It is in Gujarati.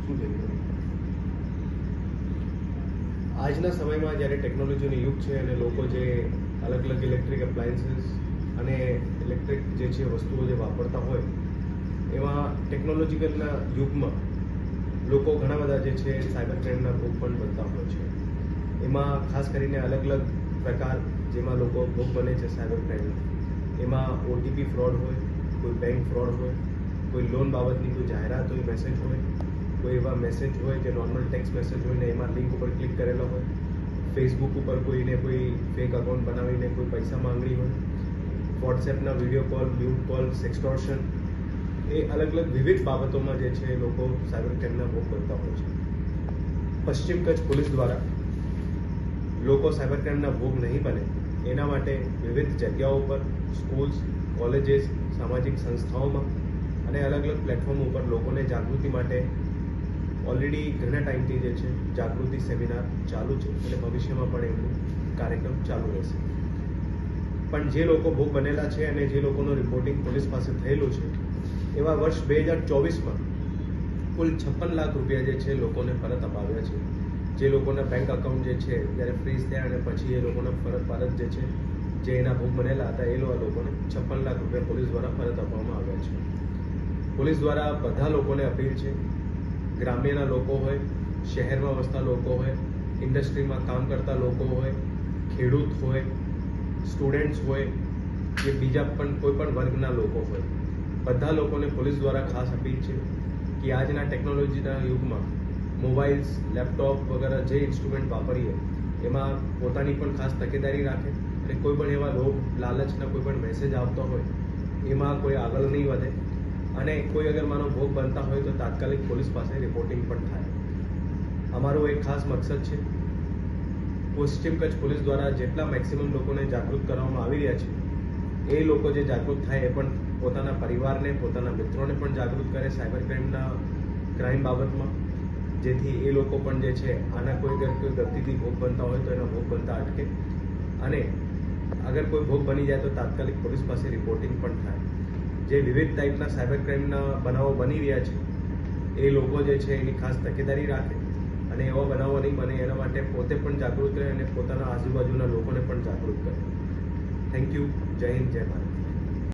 શું છે? આજના સમયમાં જ્યારે ટેકનોલોજીનો યુગ છે અને લોકો જે અલગ અલગ ઇલેક્ટ્રિક એપ્લાયન્સીસ અને ઇલેક્ટ્રિક જે છે વસ્તુઓ જે વાપરતા હોય, એમાં ટેકનોલોજીકલના યુગમાં લોકો ઘણા બધા જે છે સાયબર ક્રાઇમના ભોગ પણ બનતા હોય છે. એમાં ખાસ કરીને અલગ અલગ પ્રકાર જેમાં લોકો ભોગ બને છે સાયબર ક્રાઇમના. એમાં ઓટીપી ફ્રોડ હોય, કોઈ બેંક ફ્રોડ હોય, કોઈ લોન બાબતની કોઈ જાહેરાત હોય, મેસેજ હોય, કોઈ એવા મેસેજ હોય જે નોર્મલ ટેક્સ્ટ મેસેજ હોય ને એમાં લિંક ઉપર ક્લિક કરેલો હોય, ફેસબુક ઉપર કોઈને કોઈ ફેક અકાઉન્ટ બનાવીને કોઈ પૈસા માંગણી હોય, વોટ્સએપના વિડીયો કોલ, મ્યુટ કોલ, સેક્સટોર્શન, એ અલગ અલગ વિવિધ બાબતોમાં જે છે લોકો સાયબર ક્રાઇમના ભોગ બનતા હોય છે. પશ્ચિમ કચ્છ પોલીસ દ્વારા લોકો સાયબર ક્રાઇમના ભોગ નહીં બને એના માટે વિવિધ જગ્યાઓ પર, સ્કૂલ્સ, કોલેજીસ, સામાજિક સંસ્થાઓમાં અને અલગ અલગ પ્લેટફોર્મ ઉપર લોકોને જાગૃતિ માટે ઓલરેડી ઘણા ટાઈમથી જે છે જાગૃતિ સેમિનાર ચાલુ છે અને ભવિષ્યમાં પણ એમનું કાર્યક્રમ ચાલુ રહેશે. પણ જે લોકો ભોગ બનેલા છે અને જે લોકોનું રિપોર્ટિંગ પોલીસ પાસે થયેલું છે, એવા વર્ષ 2024માં કુલ 56 લાખ રૂપિયા જે છે લોકોને પરત અપાવ્યા છે. જે લોકોના બેંક અકાઉન્ટ જે છે જ્યારે ફ્રીઝ થયા અને પછી એ લોકોના પરત જે છે જે એના ભોગ બનેલા હતા એ લોકોને 56 લાખ રૂપિયા પોલીસ દ્વારા પરત આપવામાં આવ્યા છે. પોલીસ દ્વારા બધા લોકોને અપીલ છે, ગ્રામ્યના લોકો હોય, શહેરમાં વસતા લોકો હોય, ઇન્ડસ્ટ્રીમાં કામ કરતા લોકો હોય, ખેડૂત હોય, સ્ટુડન્ટ્સ હોય, કે બીજા પણ કોઈ પણ વર્ગના લોકો હોય, બધા લોકોને પોલીસ દ્વારા ખાસ અપીલ છે કે આજના ટેકનોલોજીના યુગમાં મોબાઈલ્સ, લેપટોપ વગેરે જે ઇન્સ્ટ્રુમેન્ટ વાપરીએ એમાં પોતાની પણ ખાસ તકેદારી રાખે અને કોઈ પણ એવા લોભ લાલચના કોઈ પણ મેસેજ આવતો હોય એમાં કોઈ આગળ નહીં વધે અને કોઈ અગર માનો ભોગ બનતા હોય તો તાત્કાલિક પોલીસ પાસે રિપોર્ટિંગ પણ થાય. અમારો એક ખાસ મકસદ છે, પશ્ચિમ કચ્છ પોલીસ દ્વારા જેટલા મેક્સિમમ લોકોને જાગૃત કરવામાં આવી રહ્યા છે એ લોકો જે જાગૃત થાય એ પણ પોતાના પરિવારને, પોતાના મિત્રોને પણ જાગૃત કરે સાયબર ક્રાઇમ બાબતમાં, જેથી એ લોકો પણ જે છે આના કોઈ ગલતીથી ભોગ બનતા હોય તો એના ભોગ બનતા અટકે અને અગર કોઈ ભોગ બની જાય તો તાત્કાલિક પોલીસ પાસે રિપોર્ટિંગ પણ થાય. જે વિવિધ ટાઈપના સાયબર ક્રાઇમના બનાવો બની રહ્યા છે એ લોકો જે છે એની ખાસ તકેદારી રાખે અને એવા બનાવો નહીં બને એના માટે પોતે પણ જાગૃત રહે અને પોતાના આજુબાજુના લોકોને પણ જાગૃત કરે. Thank you. જય હિન્દ, જય ભારત.